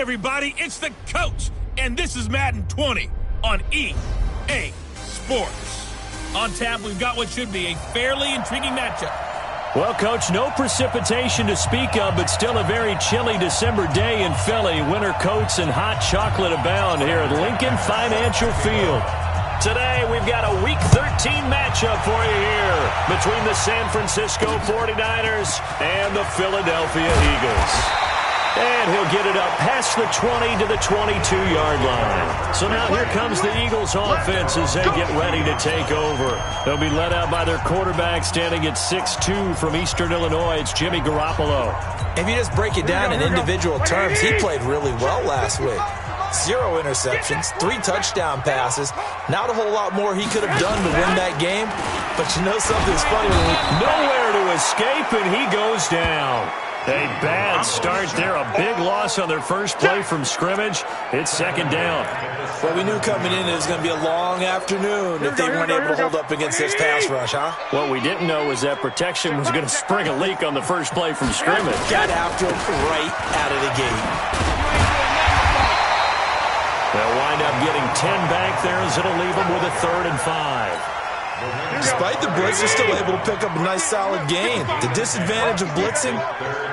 everybody, it's the coach, and this is Madden 20 on EA Sports. On tap, we've got what should be a fairly intriguing matchup. Well, Coach, no precipitation to speak of, but still a very chilly December day in Philly. Winter coats and hot chocolate abound here at Lincoln Financial Field. Today, we've got a Week 13 matchup for you here between the San Francisco 49ers and the Philadelphia Eagles. And he'll get it up past the 20 to the 22-yard line. So now here comes the Eagles offense as they get ready to take over. They'll be led out by their quarterback standing at 6'2" from Eastern Illinois. It's Jimmy Garoppolo. If you just break it down in individual terms, he played really well last week. 0 interceptions, 3 touchdown passes. Not a whole lot more he could have done to win that game. But you know something's funny. Nowhere to escape, and he goes down. A bad start there. A big loss on their first play from scrimmage. It's second down. Well, we knew coming in it was going to be a long afternoon if they weren't able to hold up against this pass rush, huh? What we didn't know was that protection was going to spring a leak on the first play from scrimmage. Got after him right out of the gate. They'll wind up getting 10 back there as it'll leave them with a 3rd and 5. Despite the blitz, they're still able to pick up a nice solid gain. The disadvantage of blitzing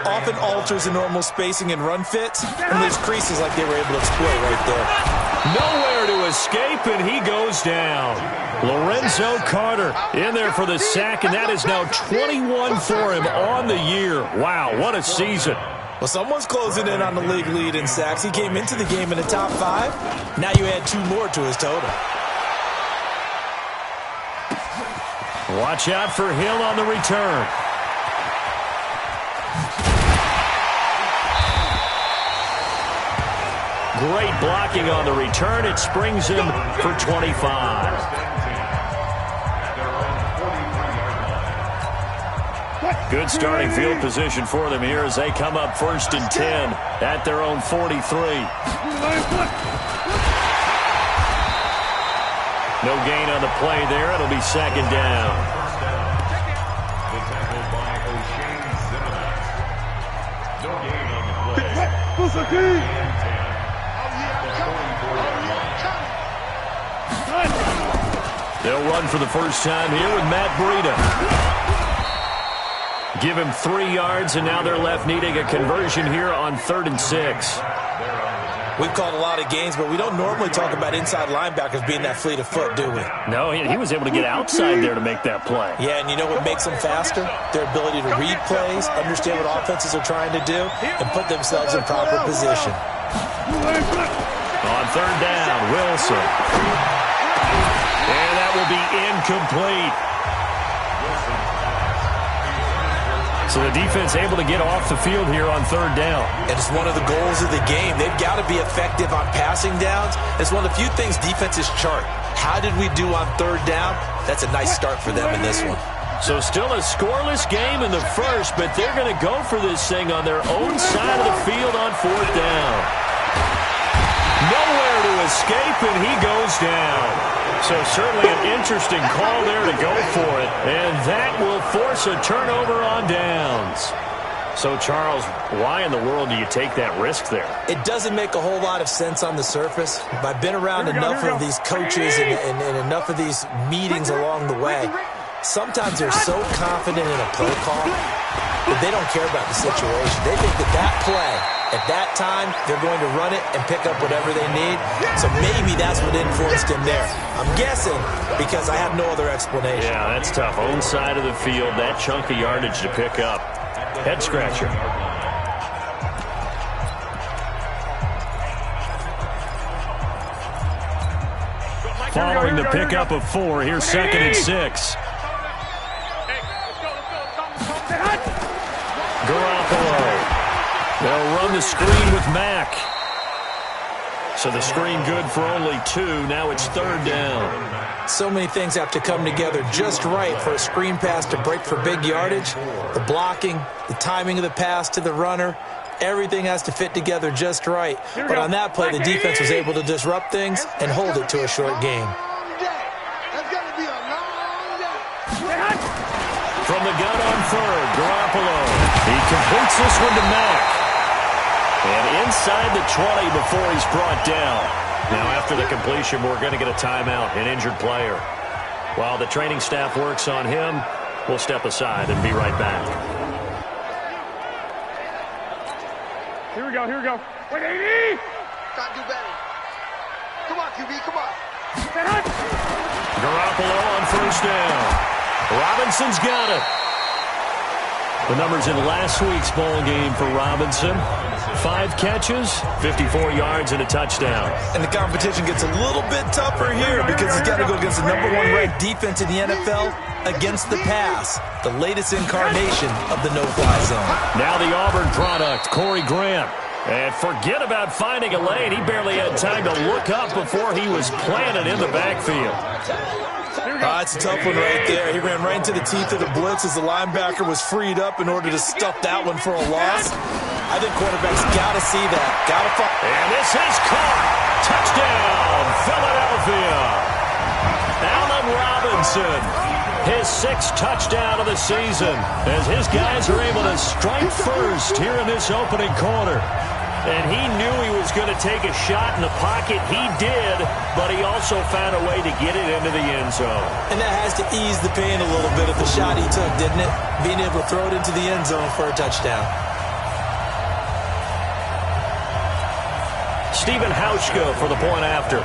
often alters the normal spacing and run fits and leaves creases like they were able to exploit right there. Nowhere to escape, and he goes down. Lorenzo Carter in there for the sack, and that is now 21 for him on the year. Wow, what a season. Well, someone's closing in on the league lead in sacks. He came into the game in the top 5. Now you add 2 more to his total. Watch out for Hill on the return. Great blocking on the return. It springs him for 25. Good starting field position for them here as they come up 1st and 10 at their own 43. No gain on the play there. It'll be 2nd down. They'll run for the first time here with Matt Breida. Give him 3 yards, and now they're left needing a conversion here on 3rd and 6. We've called a lot of games, but we don't normally talk about inside linebackers being that fleet of foot, do we? No, he was able to get outside there to make that play. Yeah, and you know what makes them faster? Their ability to read plays, understand what offenses are trying to do, and put themselves in proper position. On 3rd down, Wilson. And that will be incomplete. So the defense able to get off the field here on 3rd down. And it's one of the goals of the game. They've got to be effective on passing downs. It's one of the few things defenses chart. How did we do on 3rd down? That's a nice start for them in this one. So still a scoreless game in the first, but they're going to go for this thing on their own side of the field on 4th down. Nowhere to escape, and he goes down. So certainly an interesting call there to go for it. And that will force a turnover on downs. So, Charles, why in the world do you take that risk there? It doesn't make a whole lot of sense on the surface. I've been around enough of these coaches and enough of these meetings along the way. Sometimes they're so confident in a play call that they don't care about the situation. They think that play, at that time, they're going to run it and pick up whatever they need. So maybe that's what influenced him there. I'm guessing because I have no other explanation. Yeah, that's tough. Own side of the field, that chunk of yardage to pick up. Head scratcher. Following the pickup of 4, here's 2nd and 6. Garoppolo. They'll run the screen with Mack. So the screen good for only 2. Now it's 3rd down. So many things have to come together just right for a screen pass to break for big yardage. The blocking, the timing of the pass to the runner, everything has to fit together just right. But on that play, the defense was able to disrupt things and hold it to a short game. From the gun on 3rd, Garoppolo. He completes this one to Mack. And inside the 20 before he's brought down. Now, after the completion, we're going to get a timeout, an injured player. While the training staff works on him, we'll step aside and be right back. Here we go, here we go. 180! Gotta do better. Come on, QB, come on. Garoppolo on first down. Robinson's got it. The numbers in last week's ball game for Robinson. 5 catches, 54 yards, and a touchdown. And the competition gets a little bit tougher here because he's got to go against the #1 ranked defense in the NFL against the pass. The latest incarnation of the no-fly zone. Now the Auburn product, Corey Graham. And forget about finding a lane. He barely had time to look up before he was planted in the backfield. It's a tough one right there. He ran right into the teeth of the blitz as the linebacker was freed up in order to stuff that one for a loss. I think quarterbacks got to see that. Got to find. And this is caught. Touchdown, Philadelphia. Allen Robinson, his 6th touchdown of the season, as his guys are able to strike first here in this opening quarter. And he knew he was going to take a shot in the pocket. He did, but he also found a way to get it into the end zone. And that has to ease the pain a little bit of the shot he took, didn't it? Being able to throw it into the end zone for a touchdown. Stephen Hauschka for the point after.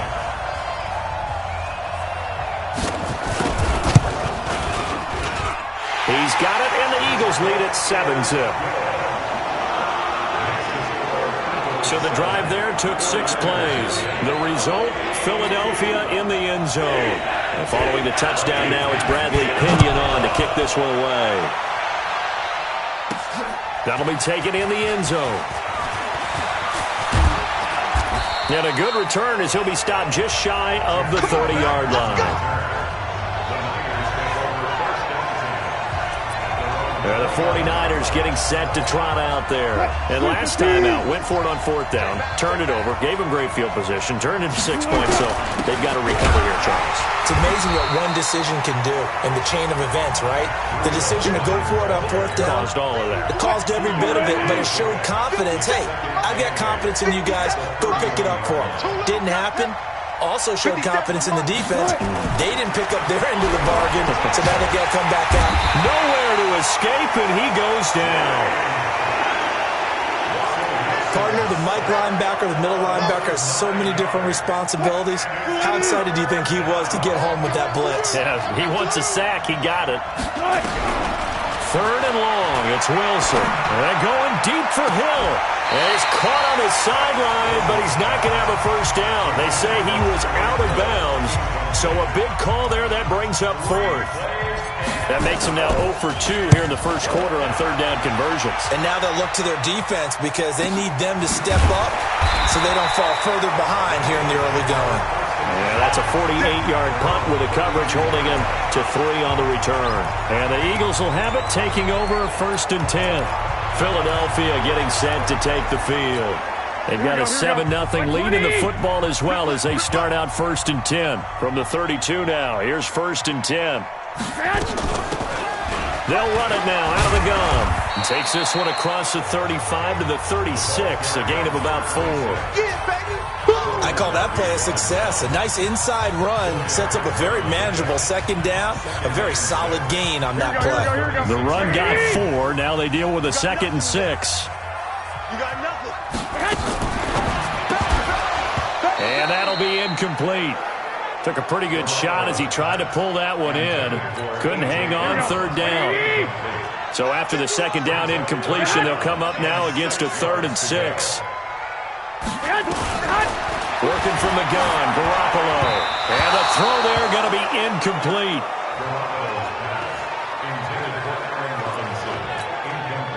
He's got it, and the Eagles lead at 7-zip. So the drive there took 6 plays. The result, Philadelphia in the end zone. And following the touchdown now, it's Bradley Pinion on to kick this one away. That'll be taken in the end zone. And a good return as he'll be stopped just shy of the 30-yard line. The 49ers getting set to trot out there. And last time out, went for it on 4th down, turned it over, gave him great field position, turned it to 6 points, so they've got to recover here, Charles. It's amazing what one decision can do in the chain of events, right? The decision to go for it on 4th down. Caused all of that. It caused every bit of it, but it showed confidence. Hey, I've got confidence in you guys. Go pick it up for them. Didn't happen. Also showed confidence in the defense. They didn't pick up their end of the bargain, so now they got to come back out. Nowhere to escape, and he goes down. Partner, the Mike linebacker, the middle linebacker, has so many different responsibilities. How excited do you think he was to get home with that blitz? Yeah, he wants a sack. He got it. 3rd and long. It's Wilson. And they're going deep for Hill. And he's caught on the sideline, but he's not going to have a first down. They say he was out of bounds. So a big call there. That brings up 4th. That makes him now 0 for 2 here in the first quarter on 3rd down conversions. And now they'll look to their defense because they need them to step up so they don't fall further behind here in the early going. Yeah, that's a 48-yard punt with a coverage holding him to 3 on the return. And the Eagles will have it, taking over 1st and 10. Philadelphia getting set to take the field. They've got a 7-0 lead in the football as well as they start out 1st and 10 from the 32 now. Here's 1st and 10. They'll run it now out of the gun. And takes this one across the 35 to the 36, a gain of about 4. I call that play a success. A nice inside run sets up a very manageable 2nd down. A very solid gain on that play. The run got 4. Now they deal with a 2nd and 6. You got nothing. And that'll be incomplete. Took a pretty good shot as he tried to pull that one in. Couldn't hang on 3rd down. So after the 2nd down incompletion, they'll come up now against a 3rd and 6. Working from the gun, Garoppolo. And the throw there going to be incomplete.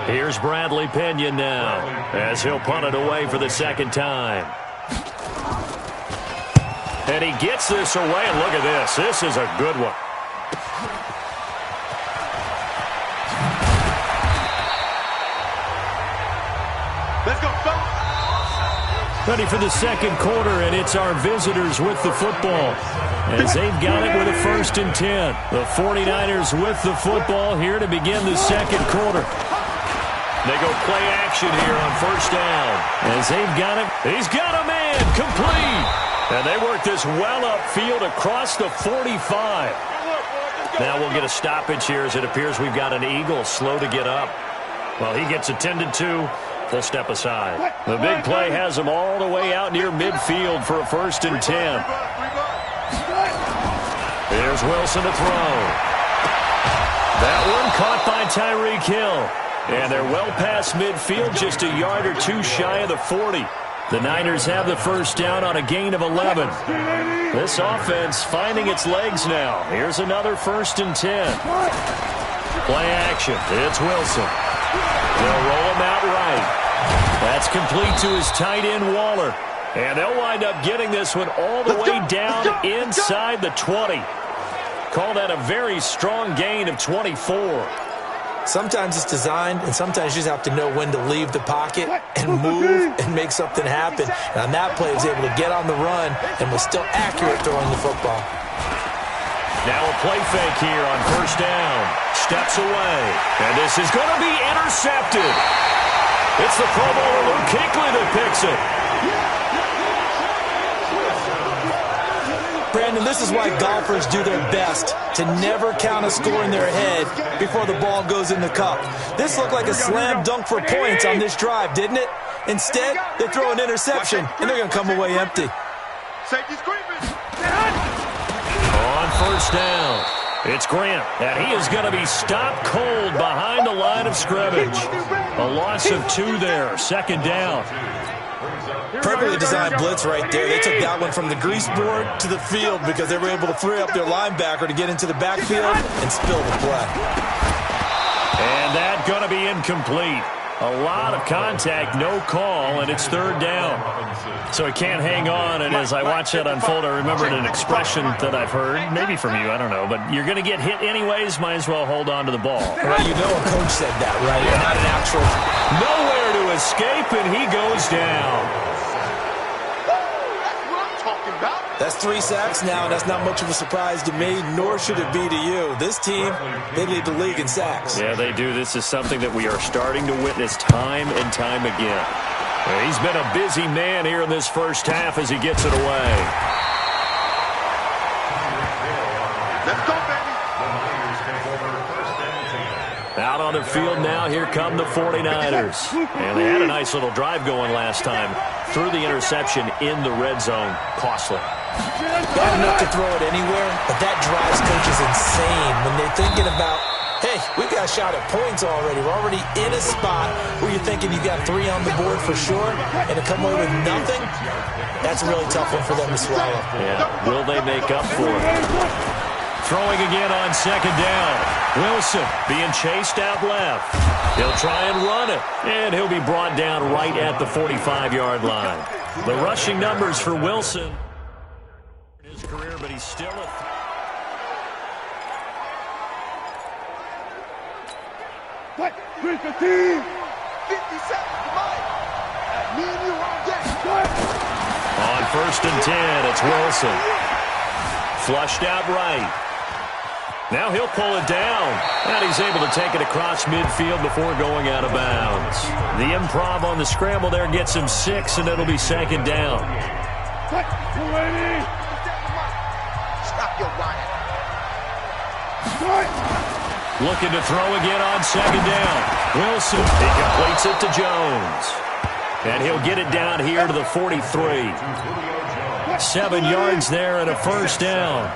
Here's Bradley Pinion now as he'll punt it away for the 2nd time. And he gets this away, and look at this. This is a good one. Let's go, fellas. Ready for the 2nd quarter, and it's our visitors with the football as they've got it with a 1st and 10. The 49ers with the football here to begin the 2nd quarter. They go play action here on first down. As they've got him. He's got a man. Complete. And they work this well upfield across the 45. Now we'll get a stoppage here as it appears we've got an Eagle slow to get up. Well, he gets attended to. They'll step aside. The big play has them all the way out near midfield for a 1st and 10. Here's Wilson to throw. That one caught by Tyreek Hill. And they're well past midfield, just a yard or two shy of the 40. The Niners have the first down on a gain of 11. This offense finding its legs now. Here's another 1st and 10. Play action. It's Wilson. They'll roll him out right. That's complete to his tight end, Waller. And they'll wind up getting this one all the way down inside the 20. Call that a very strong gain of 24. Sometimes it's designed, and sometimes you just have to know when to leave the pocket and move and make something happen. And on that play, he was able to get on the run and was still accurate throwing the football. Now a play fake here on first down. Steps away. And this is going to be intercepted. It's the Pro Bowler Luke Kuechly that picks it. Brandon, this is why golfers do their best to never count a score in their head before the ball goes in the cup. This looked like a slam dunk for points on this drive, didn't it? Instead, they throw an interception, and they're going to come away empty. Safety's creeping. On first down, it's Grant, and he is going to be stopped cold behind the line of scrimmage. A loss of 2 there, 2nd down. Perfectly designed blitz right there. They took that one from the grease board to the field because they were able to free up their linebacker to get into the backfield and spill the play. And that going to be incomplete. A lot of contact, no call, and it's 3rd down. So he can't hang on, and as I watch that unfold, I remembered an expression that I've heard, maybe from you, I don't know, but you're going to get hit anyways, might as well hold on to the ball. Well, you know a coach said that, right? Yeah. Not an actual. Nowhere to escape, and he goes down. That's 3 sacks now, and that's not much of a surprise to me, nor should it be to you. This team, they lead the league in sacks. Yeah, they do. This is something that we are starting to witness time and time again. He's been a busy man here in this first half as he gets it away. Let's go, baby. Out on the field now, here come the 49ers. And they had a nice little drive going last time. Threw the interception in the red zone. Costly. Bad enough to throw it anywhere, but that drives coaches insane when they're thinking about, hey, we've got a shot at points already. We're already in a spot where you're thinking you've got 3 on the board for sure, and to come away with nothing, that's a really tough one for them to swallow. Yeah, will they make up for it? Throwing again on 2nd down. Wilson being chased out left. He'll try and run it, and he'll be brought down right at the 45-yard line. The rushing numbers for Wilson in his career, but he's still a... What? 3-15. 50 seconds, come on. Me and you on deck. On 1st and 10, it's Wilson. Flushed out right. Now he'll pull it down, and he's able to take it across midfield before going out of bounds. The improv on the scramble there gets him 6, and it'll be 2nd down. Stop your whining. Looking to throw again on 2nd down. Wilson, he completes it to Jones. And he'll get it down here to the 43. 7 yards there and a 1st down.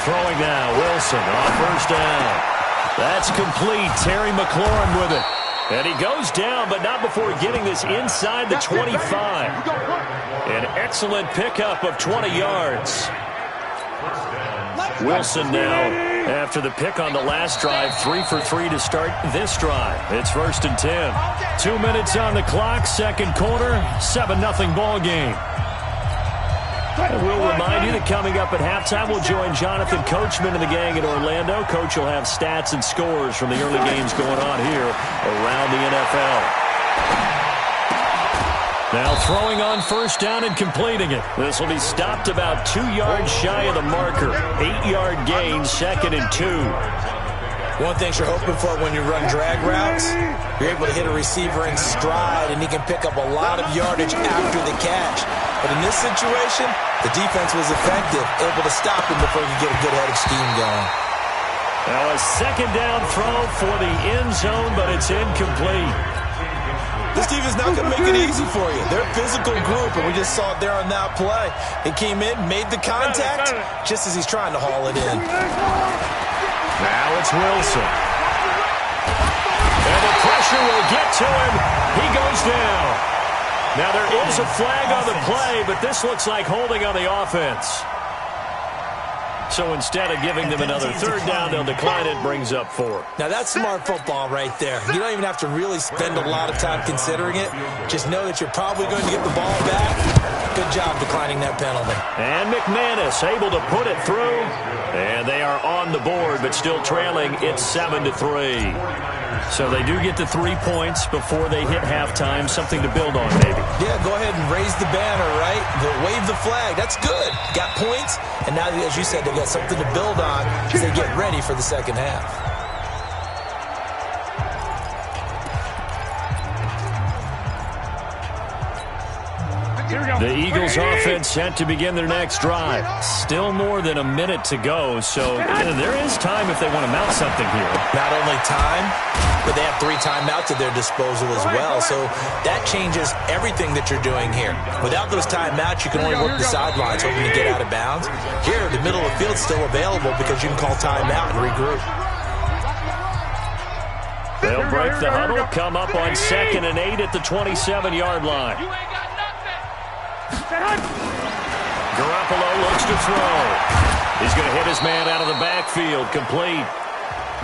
Throwing now, Wilson on 1st down. That's complete. Terry McLaurin with it. And he goes down, but not before getting this inside the 25. An excellent pickup of 20 yards. Wilson now, after the pick on the last drive, 3 for 3 to start this drive. It's 1st and 10. 2 minutes on the clock, 2nd quarter, 7-0 ball game. And we'll remind you that coming up at halftime, we'll join Jonathan Coachman and the gang in Orlando. Coach will have stats and scores from the early games going on here around the NFL. Now throwing on 1st down and completing it. This will be stopped about 2 yards shy of the marker. 8-yard gain, 2nd and 2. One thing you're hoping for when you run drag routes, you're able to hit a receiver in stride, and he can pick up a lot of yardage after the catch. But in this situation, the defense was effective, able to stop him before he could get a good head of steam going. Now a second down throw for the end zone, but it's incomplete. This defense not going to make it easy for you. They're a physical group, and we just saw it there on that play. He came in, made the contact, just as he's trying to haul it in. Now it's Wilson. And the pressure will get to him. He goes down. Now there is a flag on the play, but this looks like holding on the offense. So instead of giving them another third down, they'll decline it, brings up 4. Now that's smart football right there. You don't even have to really spend a lot of time considering it. Just know that you're probably going to get the ball back. Good job declining that penalty. And McManus able to put it through. And they are on the board, but still trailing. It's 7-3. So they do get the 3 points before they hit halftime. Something to build on, maybe. Yeah, go ahead and raise the banner, right? Wave the flag. That's good. Got points. And now, as you said, they got something to build on as they get ready for the second half. The Eagles offense set to begin their next drive. Still more than a minute to go, so there is time if they want to mount something here. Not only time, but they have 3 timeouts at their disposal as well, so that changes everything that you're doing here. Without those timeouts, you can only work the sidelines hoping to get out of bounds. Here, the middle of the field is still available because you can call timeout and regroup. They'll break the huddle, come up on 2nd and 8 at the 27-yard line. Garoppolo looks to throw. He's going to hit his man out of the backfield, complete.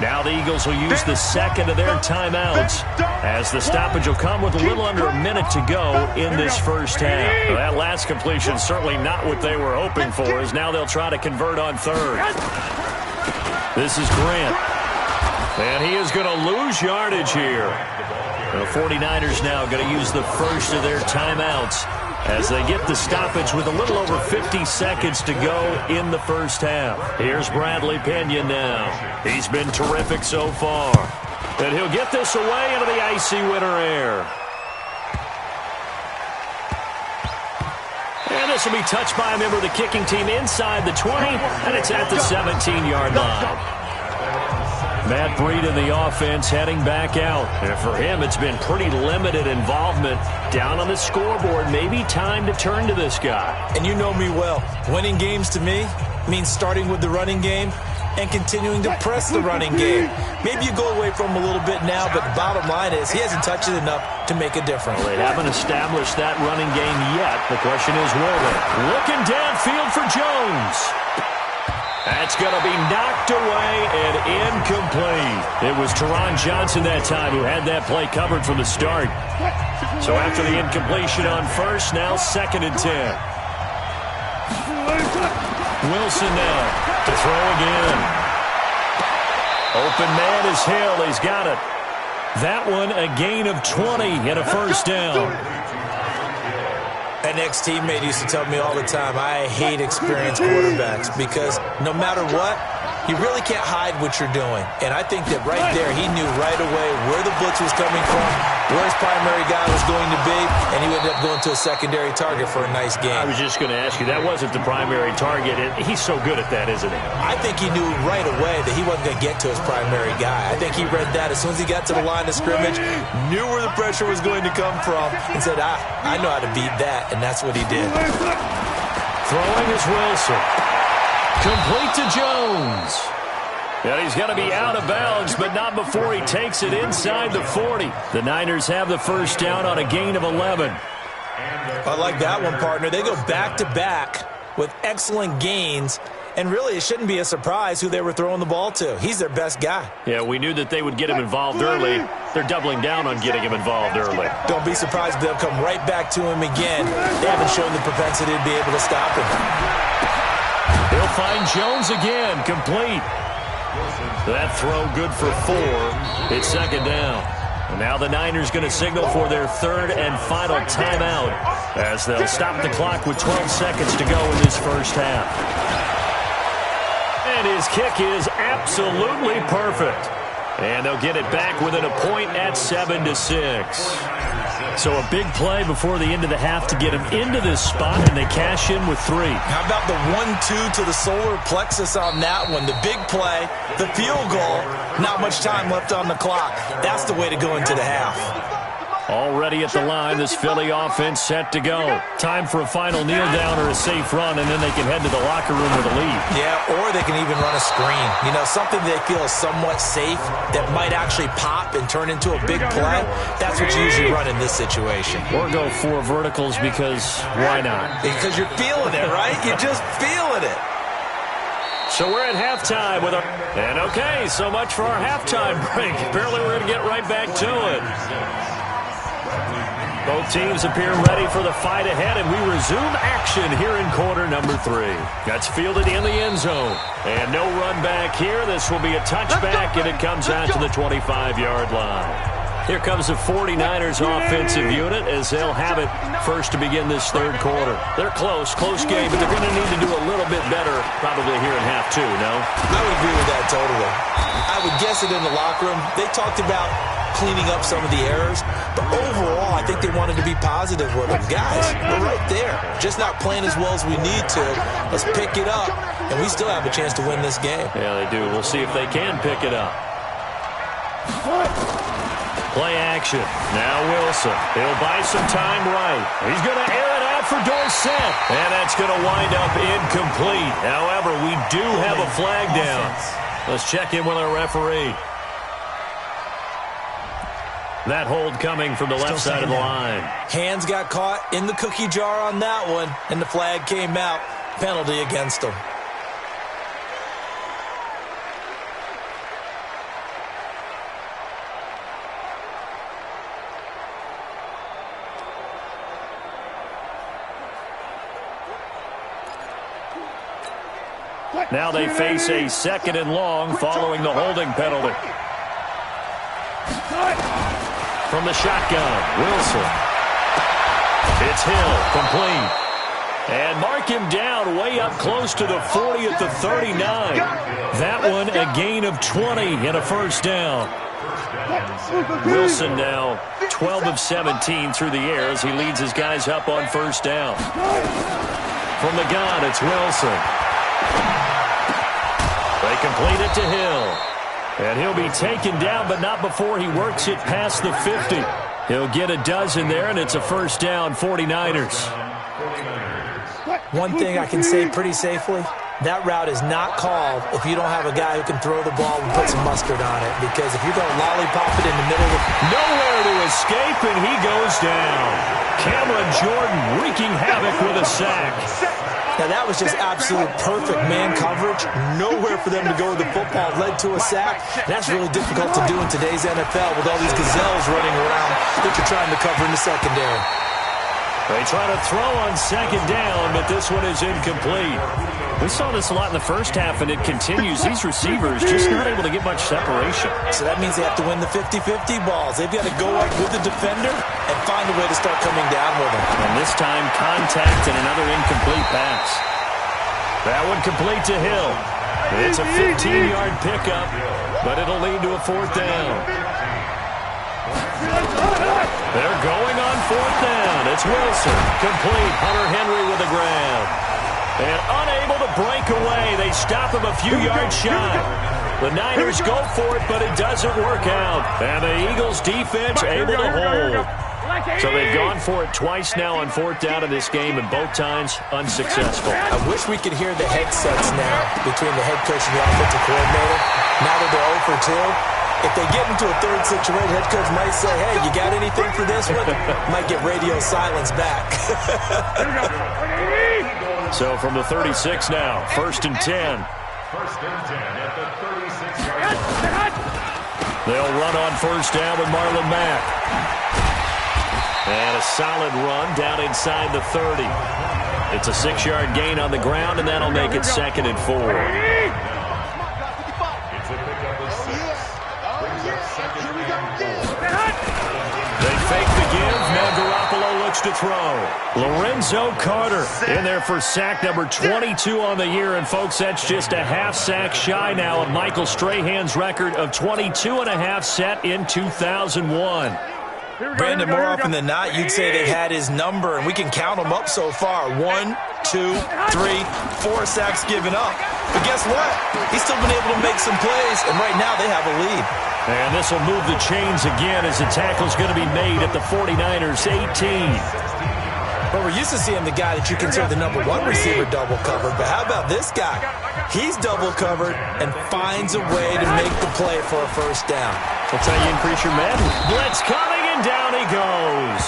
Now the Eagles will use the second of their timeouts as the stoppage will come with a little under a minute to go in this first half. Well, that last completion certainly not what they were hoping for, as now they'll try to convert on 3rd. This is Grant. And he is going to lose yardage here. The 49ers now going to use the first of their timeouts as they get the stoppage with a little over 50 seconds to go in the first half. Here's Bradley Pena now. He's been terrific so far. And he'll get this away into the icy winter air. And this will be touched by a member of the kicking team inside the 20, and it's at the 17-yard line. Matt Breed in the offense heading back out. And for him, it's been pretty limited involvement. Down on the scoreboard, maybe time to turn to this guy. And you know me well. Winning games to me means starting with the running game and continuing to press the running game. Maybe you go away from him a little bit now, but the bottom line is he hasn't touched it enough to make a difference. Well, they haven't established that running game yet. The question is, will they? Looking downfield for Jones. That's going to be knocked away and incomplete. It was Teron Johnson that time who had that play covered from the start. So after the incompletion on 1st, now 2nd and 10. Wilson now to throw again. Open man is Hill. He's got it. That one a gain of 20 and a first down. An ex-teammate used to tell me all the time, I hate experienced quarterbacks because no matter what, you really can't hide what you're doing. And I think that right there, he knew right away where the blitz was coming from, where his primary guy was going to be, and he ended up going to a secondary target for a nice game. I was just going to ask you, that wasn't the primary target. He's so good at that, isn't he? I think he knew right away that he wasn't going to get to his primary guy. I think he read that as soon as he got to the line of scrimmage, knew where the pressure was going to come from, and said, I know how to beat that, and that's what he did. Throwing is Wilson. Complete to Jones. And he's going to be out of bounds, but not before he takes it inside the 40. The Niners have the first down on a gain of 11. I like that one, partner. They go back-to-back with excellent gains, and really it shouldn't be a surprise who they were throwing the ball to. He's their best guy. Yeah, we knew that they would get him involved early. They're doubling down on getting him involved early. Don't be surprised if they'll come right back to him again. They haven't shown the propensity to be able to stop him. He'll find Jones again, complete. That throw good for 4. It's 2nd down. And now the Niners going to signal for their 3rd and final timeout as they'll stop the clock with 12 seconds to go in this first half. And his kick is absolutely perfect. And they'll get it back within a point at 7-6. So a big play before the end of the half to get them into this spot, and they cash in with 3. How about the 1-2 to the solar plexus on that one? The big play, the field goal, not much time left on the clock. That's the way to go into the half. Already at the line, this Philly offense set to go. Time for a final kneel down or a safe run, and then they can head to the locker room with a lead. Yeah, or they can even run a screen. You know, something they feel is somewhat safe that might actually pop and turn into a big play. That's what you usually run in this situation. Or go 4 verticals because why not? Because you're feeling it, right? You're just feeling it. So we're at halftime with a... And okay, so much for our halftime break. Apparently we're going to get right back to it. Both teams appear ready for the fight ahead, and we resume action here in quarter number 3. That's fielded in the end zone. And no run back here. This will be a touchback, and it comes out to the 25-yard line. Here comes the 49ers offensive unit as they'll have it first to begin this third quarter. They're close game, but they're going to need to do a little bit better probably here in half 2, no? I would agree with that totally. I would guess it in the locker room. They talked about cleaning up some of the errors, but overall, I think they wanted to be positive with them. Guys, we're right there. Just not playing as well as we need to. Let's pick it up, and we still have a chance to win this game. Yeah, they do. We'll see if they can pick it up. Play action. Now Wilson. He'll buy some time right. He's going to air it out for Dorsett. And that's going to wind up incomplete. However, we do have a flag down. Let's check in with our referee. That hold coming from the left side of the line. Hands got caught in the cookie jar on that one, and the flag came out. Penalty against them. Now they face a 2nd and long following the holding penalty. From the shotgun, Wilson. It's Hill, complete. And mark him down way up close to the 40 at the 39. That one a gain of 20 and a first down. Wilson now 12 of 17 through the air as he leads his guys up on first down. From the gun, it's Wilson. They complete it to Hill. And he'll be taken down, but not before he works it past the 50. He'll get a dozen there, and it's a first down, 49ers. One thing I can say pretty safely, that route is not called if you don't have a guy who can throw the ball and put some mustard on it. Because if you're going to lollipop it in the middle of nowhere to escape, and he goes down. Cameron Jordan wreaking havoc with a sack. Now, that was just absolute perfect man coverage. Nowhere for them to go with the football. Led to a sack. That's really difficult to do in today's NFL with all these gazelles running around that you're trying to cover in the secondary. They try to throw on 2nd down, but this one is incomplete. We saw this a lot in the first half, and it continues. These receivers just not able to get much separation. So that means they have to win the 50-50 balls. They've got to go up with the defender and find a way to start coming down with them. And this time, contact and another incomplete pass. That one complete to Hill. It's a 15-yard pickup, but it'll lead to a 4th down. They're going on 4th down. It's Wilson. Complete. Hunter Henry with a grab. And unable to break away. They stop him a few yards shy. The Niners go for it, but it doesn't work out. And the Eagles defense able to hold. So they've gone for it twice now on 4th down in this game, and both times unsuccessful. I wish we could hear the headsets now between the head coach and the offensive coordinator. Now that they're 0 for 2. If they get into a third situation, head coach might say, hey, you got anything for this one? Might get radio silence back. So from the 36 now, 1st and 10. 1st and 10 at the 36-yard line. They'll run on 1st down with Marlon Mack. And a solid run down inside the 30. It's a 6-yard gain on the ground, and that'll make it 2nd and 4. It's a pickup of 6. Brings up 2nd and 4. They fake the give. Now Garoppolo looks to to throw. Lorenzo Carter in there for sack number 22 on the year. And, folks, that's just a half sack shy now of Michael Strahan's record of 22.5 set in 2001. Brandon, more often than not, you'd say they've had his number, and we can count them up so far. 1, 2, 3, 4 sacks given up. But guess what? He's still been able to make some plays, and right now they have a lead. And this will move the chains again as the tackle's going to be made at the 49ers 18. But we're used to seeing the guy that you consider the number 1 receiver double covered. But how about this guy? He's double covered and finds a way to make the play for a first down. That's how you increase your madness. Blitz coming, and down he goes.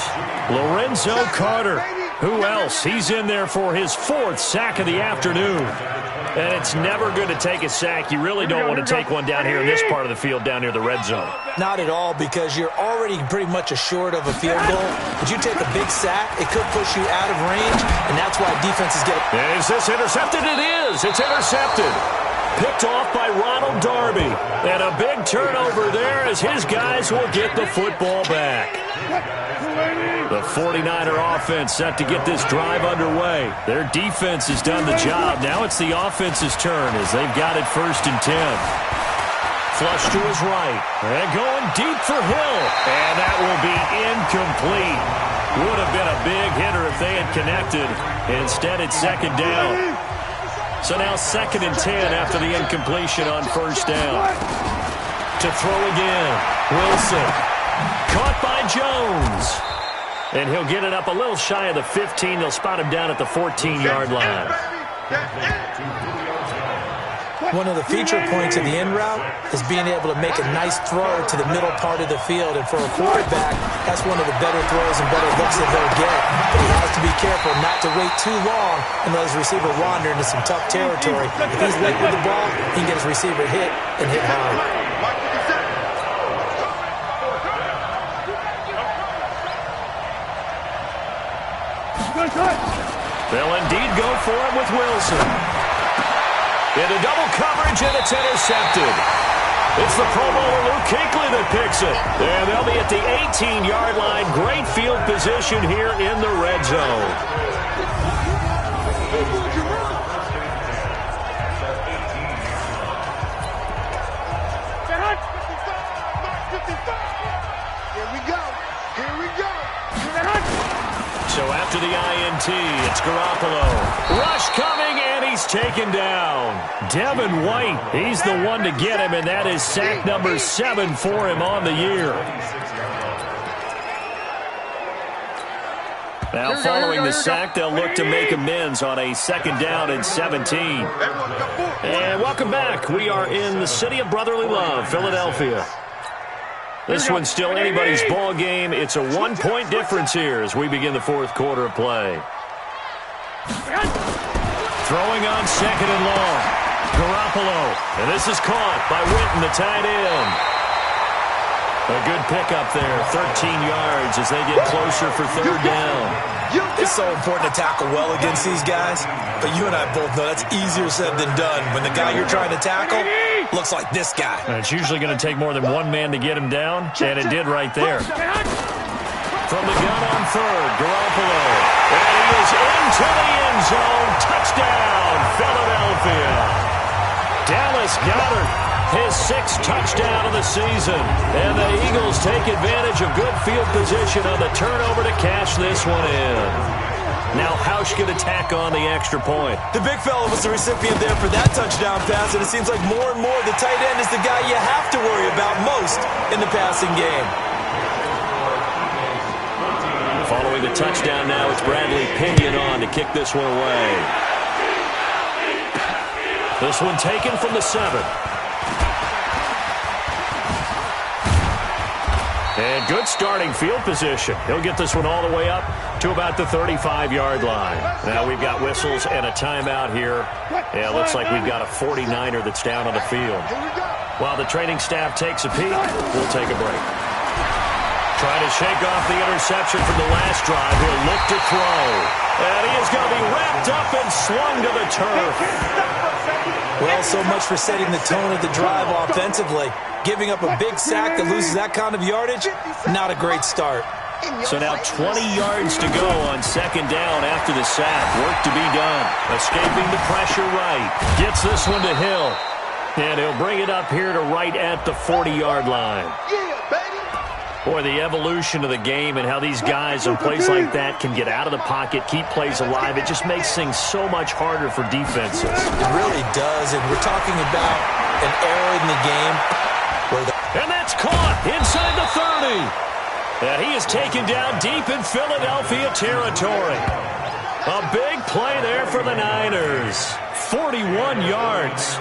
Lorenzo Carter. Who else? He's in there for his 4th sack of the afternoon. And it's never good to take a sack. You really don't want to take one down here in this part of the field, down near the red zone. Not at all, because you're already pretty much assured of a field goal. But you take a big sack, it could push you out of range, and that's why defenses get it. Is this intercepted? It is. It's intercepted. Picked off by Ronald Darby. And a big turnover there as his guys will get the football back. The 49er offense set to get this drive underway. Their defense has done the job. Now it's the offense's turn as they've got it 1st and 10. Flush to his right. And going deep for Hill. And that will be incomplete. Would have been a big hitter if they had connected. Instead, it's 2nd down. So now 2nd and 10 after the incompletion on 1st down. To throw again. Wilson. Caught by Jones. And he'll get it up a little shy of the 15. They'll spot him down at the 14-yard line. One of the feature points of the in route is being able to make a nice throw to the middle part of the field. And for a quarterback, that's one of the better throws and better looks that they'll get. But he has to be careful not to wait too long and let his receiver wander into some tough territory. If he's late with the ball, he can get his receiver hit and hit hard. They'll indeed go for it with Wilson. Into double coverage, and it's intercepted. It's the Pro Bowler Luke Kuechly that picks it. And they'll be at the 18-yard line. Great field position here in the red zone. Here we go. Here we go. So after the INT, it's Garoppolo. Rush coming, and he's taken down. Devin White, he's the one to get him, and that is sack number 7 for him on the year. Now following the sack, they'll look to make amends on a 2nd down and 17. And welcome back. We are in the city of brotherly love, Philadelphia. This one's still anybody's ball game. It's a 1-point difference here as we begin the 4th quarter of play. Throwing on 2nd and long. Garoppolo. And this is caught by Witten, the tight end. A good pickup there. 13 yards as they get closer for 3rd down. It's so important to tackle well against these guys, but you and I both know that's easier said than done. When the guy you're trying to tackle looks like this guy. And it's usually going to take more than one man to get him down, and it did right there. From the gun on 3rd, Garoppolo. And he is into the end zone. Touchdown, Philadelphia. Dallas Goedert, his 6th touchdown of the season. And the Eagles take advantage of good field position on the turnover to cash this one in. Now Hausch going to tack on the extra point. The big fella was the recipient there for that touchdown pass, and it seems like more and more the tight end is the guy you have to worry about most in the passing game. Following the touchdown now, it's Bradley Pinion on to kick this one away. This one taken from the 7. And good starting field position. He'll get this one all the way up to about the 35-yard line. Now we've got whistles and a timeout here. Yeah, it looks like we've got a 49er that's down on the field. While the training staff takes a peek, we'll take a break. Trying to shake off the interception from the last drive. He'll look to throw. And he is going to be wrapped up and swung to the turf. Well, so much for setting the tone of the drive offensively. Giving up a big sack that loses that kind of yardage, not a great start. So now 20 yards to go on second down after the sack. Work to be done. Escaping the pressure right. Gets this one to Hill. And he'll bring it up here to right at the 40-yard line. Boy, the evolution of the game and how these guys in plays like that can get out of the pocket, keep plays alive, it just makes things so much harder for defenses. It really does, and we're talking about an era in the game where and that's caught inside the 30. And he is taken down deep in Philadelphia territory. A big play there for the Niners. 41 yards.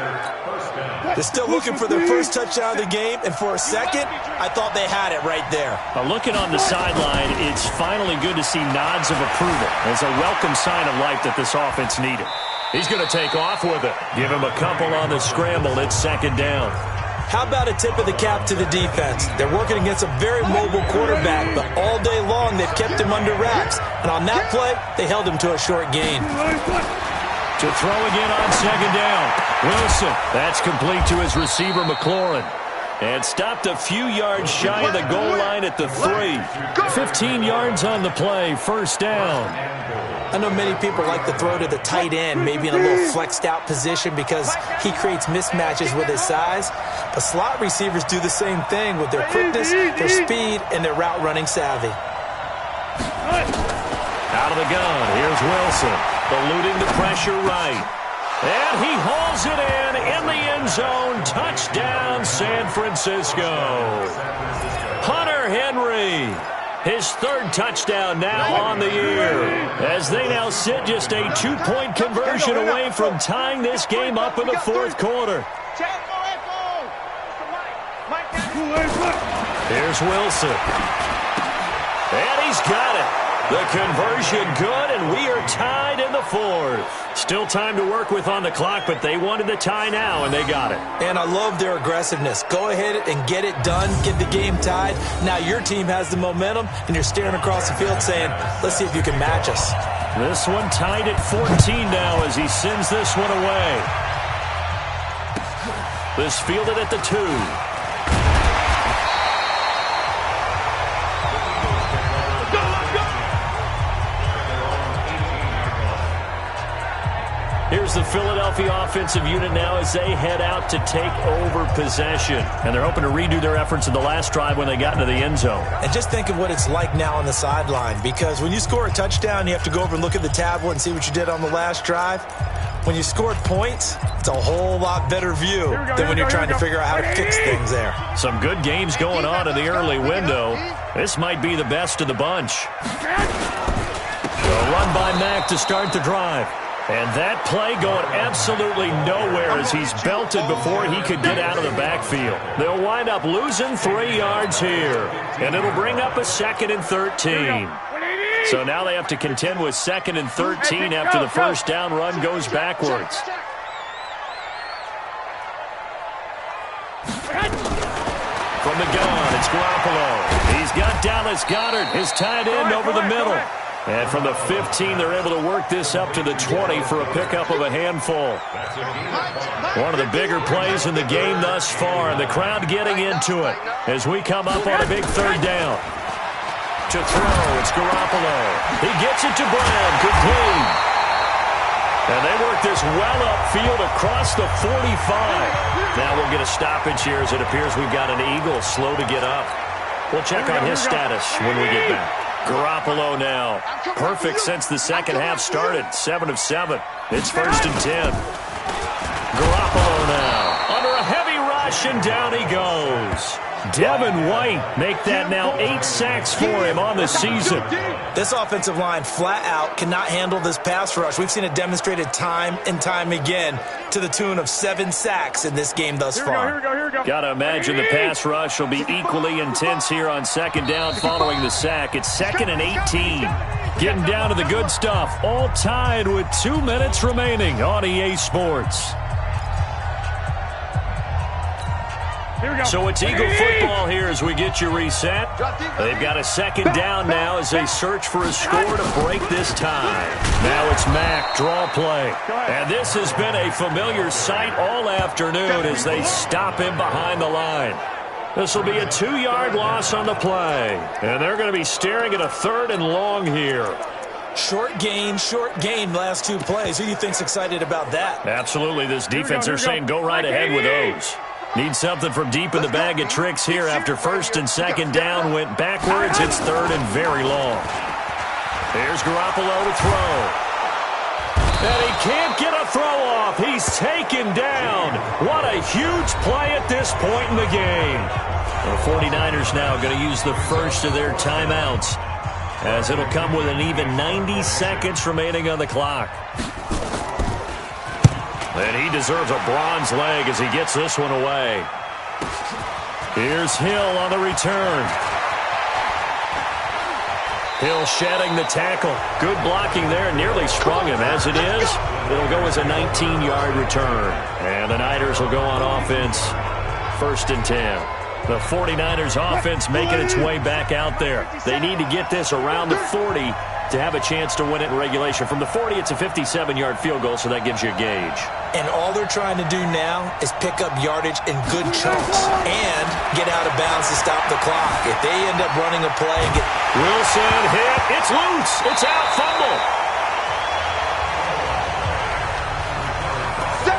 They're still looking for their first touchdown of the game, and for a second, I thought they had it right there. Looking on the sideline, it's finally good to see nods of approval. It's a welcome sign of life that this offense needed. He's going to take off with it. Give him a couple on the scramble. It's second down. How about a tip of the cap to the defense? They're working against a very mobile quarterback, but all day long they've kept him under wraps. And on that play, they held him to a short gain. To throw again on second down. Wilson, that's complete to his receiver, McLaurin. And stopped a few yards shy of the goal line at the 3. 15 yards on the play, first down. I know many people like to throw to the tight end, maybe in a little flexed out position because he creates mismatches with his size. But slot receivers do the same thing with their quickness, their speed, and their route running savvy. Out of the gun, here's Wilson. Eluding the pressure right. And he hauls it in the end zone. Touchdown, San Francisco. Hunter Henry, his third touchdown now on the year, as they now sit just a 2-point conversion away from tying this game up in the fourth quarter. Here's Wilson. And he's got it. The conversion good, and we are tied in the fourth. Still time to work with on the clock, but they wanted the tie now, and they got it. And I love their aggressiveness. Go ahead and get it done, get the game tied. Now your team has the momentum, and you're staring across the field saying, let's see if you can match us. This one tied at 14 now as he sends this one away. This fielded at the 2. Here's the Philadelphia offensive unit now as they head out to take over possession. And they're hoping to redo their efforts in the last drive when they got into the end zone. And just think of what it's like now on the sideline, because when you score a touchdown, you have to go over and look at the tablet and see what you did on the last drive. When you scored points, it's a whole lot better view than when you're trying to figure out how to fix things there. Some good games going on in the early window. This might be the best of the bunch. A run by Mack to start the drive. And that play going absolutely nowhere as he's belted before he could get out of the backfield. They'll wind up losing 3 yards here. And it'll bring up a 2nd and 13. So now they have to contend with 2nd and 13 after the first down run goes backwards. From the gun, it's Garoppolo. He's got Dallas Goedert, his tight end, over the middle. And from the 15, they're able to work this up to the 20 for a pickup of a handful. One of the bigger plays in the game thus far, and the crowd getting into it as we come up on a big third down. To throw, it's Garoppolo. He gets it to Brown, complete. And they work this well upfield across the 45. Now we'll get a stoppage here as it appears we've got an Eagle slow to get up. We'll check on his status when we get back. Garoppolo now. Perfect since the second half started. 7 of 7. It's 1st and 10. Garoppolo now. Under a heavy rush, and down he goes. Devin White make that now 8 sacks for him on the season. This offensive line flat out cannot handle this pass rush. We've seen it demonstrated time and time again to the tune of 7 sacks in this game thus far. Got to imagine the pass rush will be equally intense here on second down following the sack. It's 2nd and 18. Getting down to the good stuff. All tied with 2 minutes remaining on EA Sports. So it's Eagle football here as we get you reset. They've got a 2nd down now as they search for a score to break this tie. Now it's Mack, draw play. And this has been a familiar sight all afternoon as they stop him behind the line. This will be a 2-yard loss on the play. And they're going to be staring at a 3rd and long here. Short gain, last 2 plays. Who do you think's excited about that? Absolutely. This defense, they're saying go right ahead with those. Need something from deep in the bag of tricks here after 1st and 2nd down went backwards. It's 3rd and very long. Here's Garoppolo to throw. And he can't get a throw off. He's taken down. What a huge play at this point in the game. The 49ers now going to use the first of their timeouts, as it'll come with an even 90 seconds remaining on the clock. And he deserves a bronze leg as he gets this one away. Here's Hill on the return. Hill shedding the tackle. Good blocking there. Nearly sprung him. As it is, it'll go as a 19-yard return. And the Niners will go on offense. 1st and 10. The 49ers offense making its way back out there. They need to get this around the 40 to have a chance to win it in regulation. From the 40, it's a 57-yard field goal, so that gives you a gauge. And all they're trying to do now is pick up yardage in good chunks and get out of bounds to stop the clock. If they end up running a play and get... Wilson hit. It's loose. It's out. Fumble.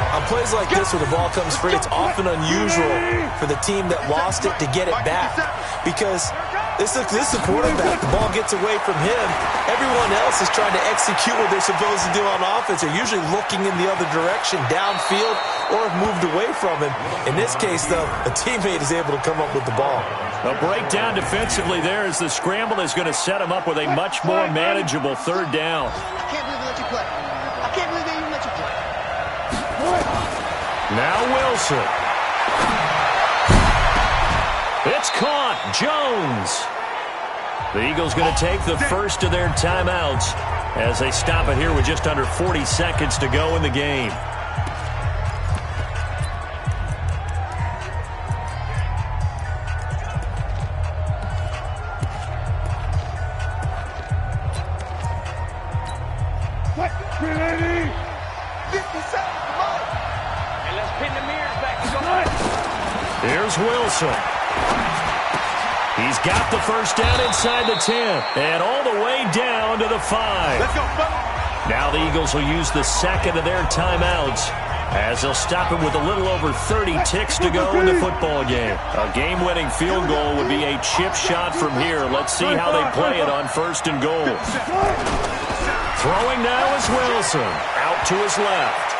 On plays like this where the ball comes free, it's often unusual for the team that lost it to get it back, because this is a quarterback. The ball gets away from him. Everyone else is trying to execute what they're supposed to do on offense. They're usually looking in the other direction, downfield, or have moved away from him. In this case, though, a teammate is able to come up with the ball. A breakdown defensively there as the scramble is going to set him up with a much more manageable 3rd down. I can't believe they let you play. I can't believe they even let you play. Now Wilson. It's caught. Jones. The Eagles going to take the first of their timeouts as they stop it here with just under 40 seconds to go in the game. Here's Wilson. He's got the first down inside the 10 and all the way down to the 5. Let's go, now the Eagles will use the 2nd of their timeouts as they'll stop him with a little over 30 ticks to go in the football game. A game-winning field goal would be a chip shot from here. Let's see how they play it on 1st and goal. Throwing now is Wilson. Out to his left.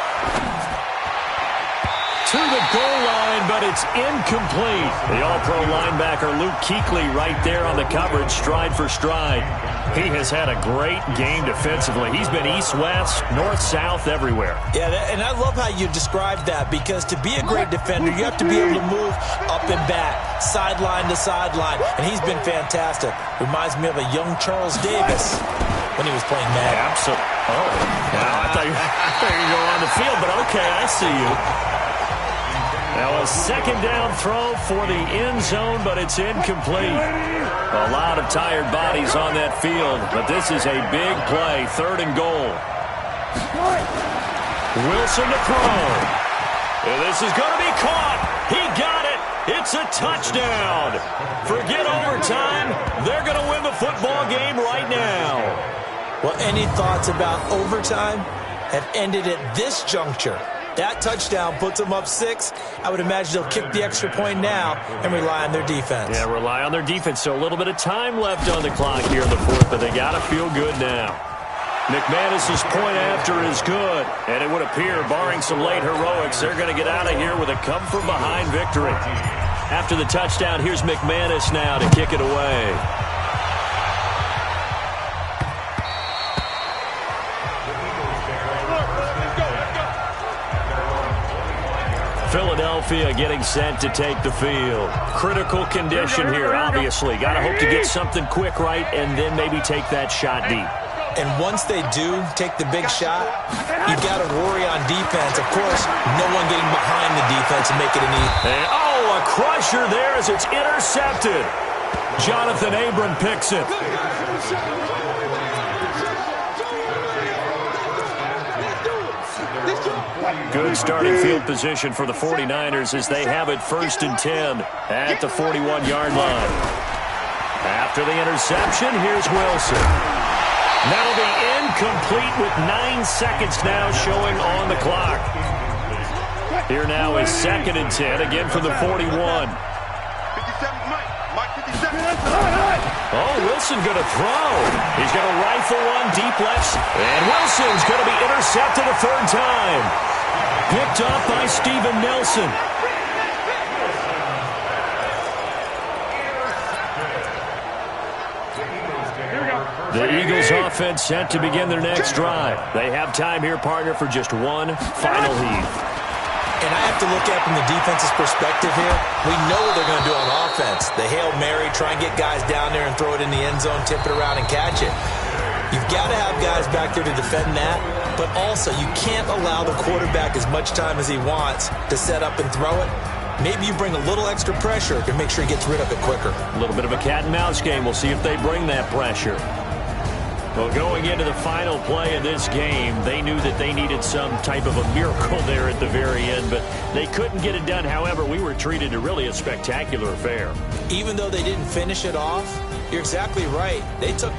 To the goal line, but it's incomplete. The all-pro linebacker Luke Kuechly right there on the coverage, stride for stride. He has had a great game defensively. He's been east-west, north-south, everywhere. Yeah, and I love how you described that, because to be a great defender, you have to be able to move up and back, sideline to sideline, and he's been fantastic. Reminds me of a young Charles Davis when he was playing Madden. Absolutely. Oh, now I thought you were going on the field, but okay, I see you. Now a 2nd down throw for the end zone, but it's incomplete. A lot of tired bodies on that field, but this is a big play. 3rd and goal. Wilson to throw. And this is going to be caught. He got it. It's a touchdown. Forget overtime. They're going to win the football game right now. Well, any thoughts about overtime have ended at this juncture? That touchdown puts them up 6. I would imagine they'll kick the extra point now and rely on their defense. Yeah, rely on their defense. So a little bit of time left on the clock here in the 4th, but they got to feel good now. McManus's point after is good, and it would appear, barring some late heroics, they're going to get out of here with a come-from-behind victory. After the touchdown, here's McManus now to kick it away. Philadelphia getting set to take the field. Critical condition here, obviously. Got to hope to get something quick right and then maybe take that shot deep. And once they do take the big shot, you've got to worry on defense. Of course, no one getting behind the defense and make it an easy. A crusher there as it's intercepted. Jonathan Abram picks it. Good starting field position for the 49ers as they have it 1st and 10 at the 41-yard line. After the interception, here's Wilson. That'll be incomplete with 9 seconds now showing on the clock. Here now is 2nd and 10, again from the 41. Oh, Wilson going to throw. He's going to rifle one deep left. And Wilson's going to be intercepted a 3rd time. Picked up by Steven Nelson. The Eagles offense set to begin their next drive. They have time here, partner, for just one final heave. And I have to look at it from the defense's perspective here. We know what they're going to do on offense. The Hail Mary, try and get guys down there and throw it in the end zone, tip it around and catch it. You've got to have guys back there to defend that, but also you can't allow the quarterback as much time as he wants to set up and throw it. Maybe you bring a little extra pressure to make sure he gets rid of it quicker. A little bit of a cat and mouse game. We'll see if they bring that pressure. Well, going into the final play of this game, they knew that they needed some type of a miracle there at the very end, but they couldn't get it done. However, we were treated to really a spectacular affair. Even though they didn't finish it off, you're exactly right. They took